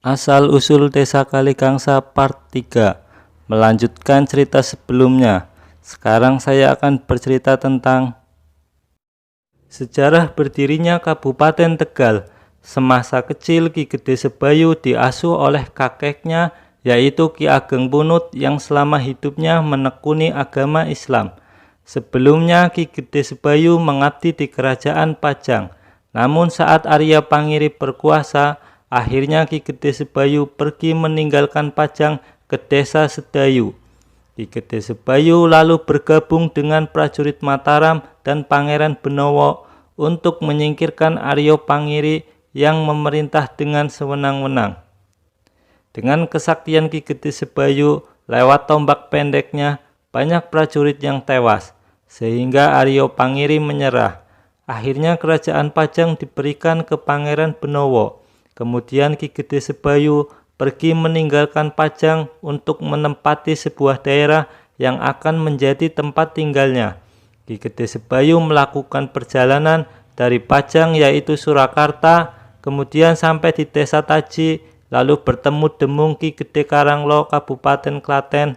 Asal-usul Desa Kaligangsa Part 3. Melanjutkan cerita sebelumnya. Sekarang saya akan bercerita tentang sejarah berdirinya Kabupaten Tegal. Semasa kecil Ki Gede Sebayu diasuh oleh kakeknya, yaitu Ki Ageng Punut, yang selama hidupnya menekuni agama Islam. Sebelumnya Ki Gede Sebayu mengabdi di Kerajaan Pajang. Namun saat Arya Pangiri berkuasa, akhirnya Ki Gede Sebayu pergi meninggalkan Pajang ke Desa Sedayu. Ki Gede Sebayu lalu bergabung dengan prajurit Mataram dan Pangeran Benowo untuk menyingkirkan Arya Pangiri yang memerintah dengan sewenang-wenang. Dengan kesaktian Ki Gede Sebayu lewat tombak pendeknya, banyak prajurit yang tewas, sehingga Arya Pangiri menyerah. Akhirnya kerajaan Pajang diberikan ke Pangeran Benowo. Kemudian Ki Gede Sebayu pergi meninggalkan Pajang untuk menempati sebuah daerah yang akan menjadi tempat tinggalnya. Ki Gede Sebayu melakukan perjalanan dari Pajang yaitu Surakarta, kemudian sampai di Desa Taji, lalu bertemu Demung Ki Gede Karanglo Kabupaten Klaten,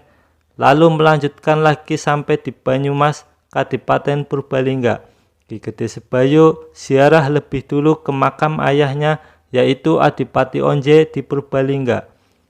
lalu melanjutkan lagi sampai di Banyumas Kadipaten Purbalingga. Ki Gede Sebayu ziarah lebih dulu ke makam ayahnya yaitu Adipati Onje di Purbalingga.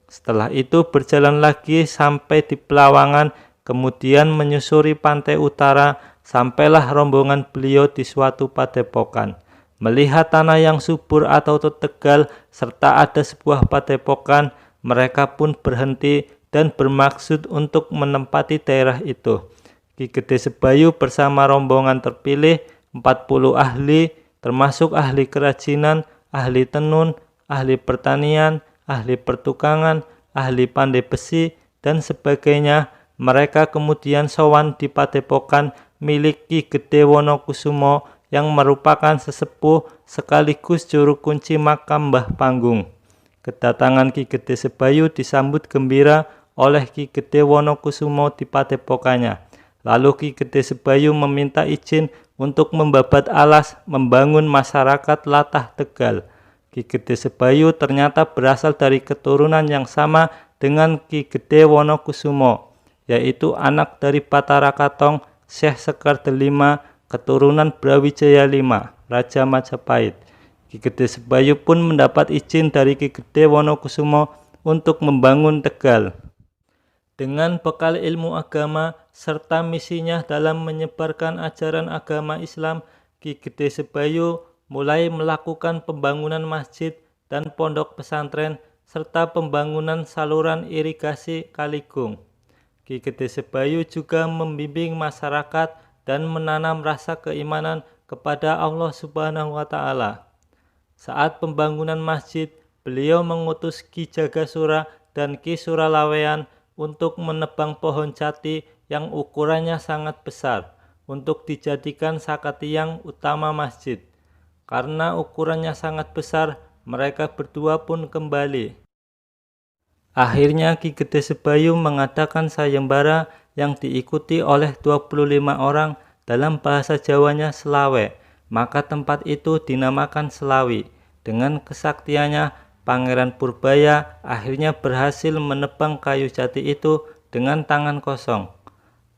Setelah itu berjalan lagi sampai di Pelawangan, kemudian menyusuri pantai utara, sampailah rombongan beliau di suatu padepokan. Melihat tanah yang subur atau Tegal serta ada sebuah padepokan, mereka pun berhenti dan bermaksud untuk menempati daerah itu. Ki Gede Sebayu bersama rombongan terpilih 40 ahli, termasuk ahli kerajinan, ahli tenun, ahli pertanian, ahli pertukangan, ahli pandai besi, dan sebagainya. Mereka kemudian sowan di padepokan milik Ki Gede Wonokusumo yang merupakan sesepuh sekaligus juru kunci makam Mbah Panggung. Kedatangan Ki Gede Sebayu disambut gembira oleh Ki Gede Wonokusumo di padepokannya. Lalu Ki Gede Sebayu meminta izin untuk membabat alas membangun masyarakat latah Tegal. Ki Gede Sebayu ternyata berasal dari keturunan yang sama dengan Ki Gede Wonokusumo, yaitu anak dari Batara Katong, Syekh Sekar Delima, keturunan Brawijaya V, Raja Majapahit. Ki Gede Sebayu pun mendapat izin dari Ki Gede Wonokusumo untuk membangun Tegal. Dengan bekal ilmu agama serta misinya dalam menyebarkan ajaran agama Islam, Ki Gede Sebayu mulai melakukan pembangunan masjid dan pondok pesantren serta pembangunan saluran irigasi Kaligung. Ki Gede Sebayu juga membimbing masyarakat dan menanam rasa keimanan kepada Allah Subhanahu wa Ta'ala. Saat pembangunan masjid, beliau mengutus Ki Jagasura dan Ki Suralawean untuk menebang pohon jati yang ukurannya sangat besar untuk dijadikan sakatiang utama masjid. Karena ukurannya sangat besar, mereka berdua pun kembali. Akhirnya Ki Gede Sebayu mengadakan sayembara yang diikuti oleh 25 orang, dalam bahasa Jawanya Selawe. Maka tempat itu dinamakan Selawi. Dengan kesaktiannya, Pangeran Purbaya akhirnya berhasil menebang kayu jati itu dengan tangan kosong.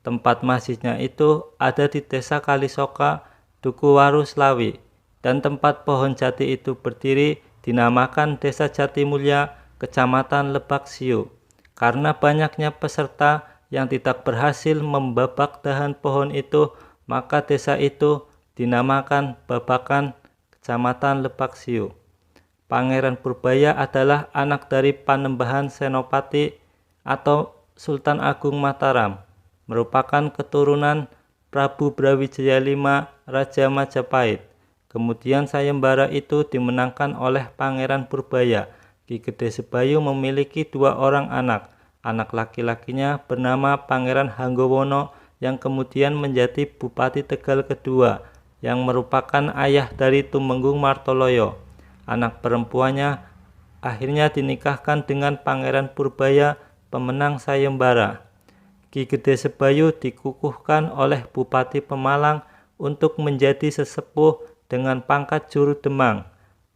Tempat masjidnya itu ada di Desa Kalisoka, Dukuwaru, Slawi, dan tempat pohon jati itu berdiri dinamakan Desa Jatimulya, Kecamatan Lebak Siu. Karena banyaknya peserta yang tidak berhasil membabak dahan pohon itu, maka desa itu dinamakan Babakan, Kecamatan Lebak Siu. Pangeran Purbaya adalah anak dari Panembahan Senopati atau Sultan Agung Mataram, merupakan keturunan Prabu Brawijaya V, Raja Majapahit. Kemudian sayembara itu dimenangkan oleh Pangeran Purbaya. Ki Gede Sebayu memiliki 2 orang anak. Anak laki-lakinya bernama Pangeran Hanggowono yang kemudian menjadi Bupati Tegal kedua, yang merupakan ayah dari Tumenggung Martoloyo. Anak perempuannya akhirnya dinikahkan dengan Pangeran Purbaya, pemenang sayembara. Ki Gede Sebayu dikukuhkan oleh Bupati Pemalang untuk menjadi sesepuh dengan pangkat Juru Demang.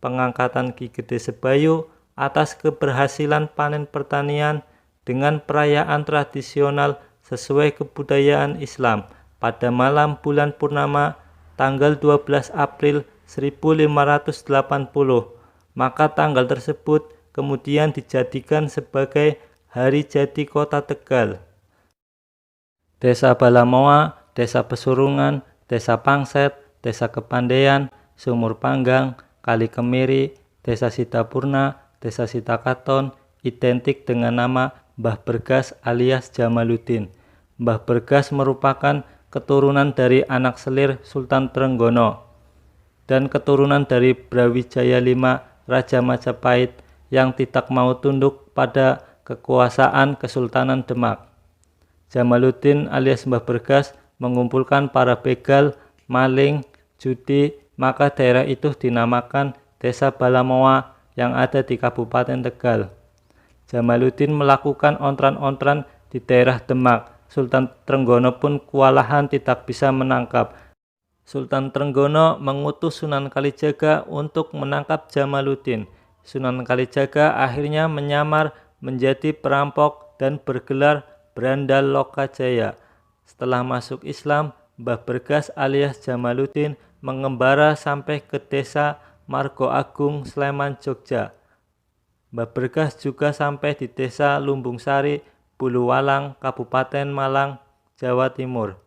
Pengangkatan Ki Gede Sebayu atas keberhasilan panen pertanian dengan perayaan tradisional sesuai kebudayaan Islam pada malam bulan purnama tanggal 12 April 1580. Maka tanggal tersebut kemudian dijadikan sebagai hari jadi Kota Tegal. Desa Balamoa, Desa Pesurungan, Desa Pangset, Desa Kepandaian, Sumur Panggang, Kali Kemiri, Desa Sitapurna, Desa Sitakaton identik dengan nama Mbah Bergas alias Jamaluddin. Mbah Bergas merupakan keturunan dari anak selir Sultan Trenggono dan keturunan dari Brawijaya V Raja Majapahit yang tidak mau tunduk pada kekuasaan Kesultanan Demak. Jamaluddin alias Mbah Bergas mengumpulkan para begal, maling, judi, maka daerah itu dinamakan Desa Balamoa yang ada di Kabupaten Tegal. Jamaluddin melakukan ontran-ontran di daerah Demak. Sultan Trenggono pun kewalahan tidak bisa menangkap. Sultan Trenggono mengutus Sunan Kalijaga untuk menangkap Jamaluddin. Sunan Kalijaga akhirnya menyamar menjadi perampok dan bergelar Brandal Lokajaya. Setelah masuk Islam, Mbah Bergas alias Jamaluddin mengembara sampai ke desa Margo Agung, Sleman, Jogja. Mbah Bergas juga sampai di desa Lumbung Sari, Buluwalang, Kabupaten Malang, Jawa Timur.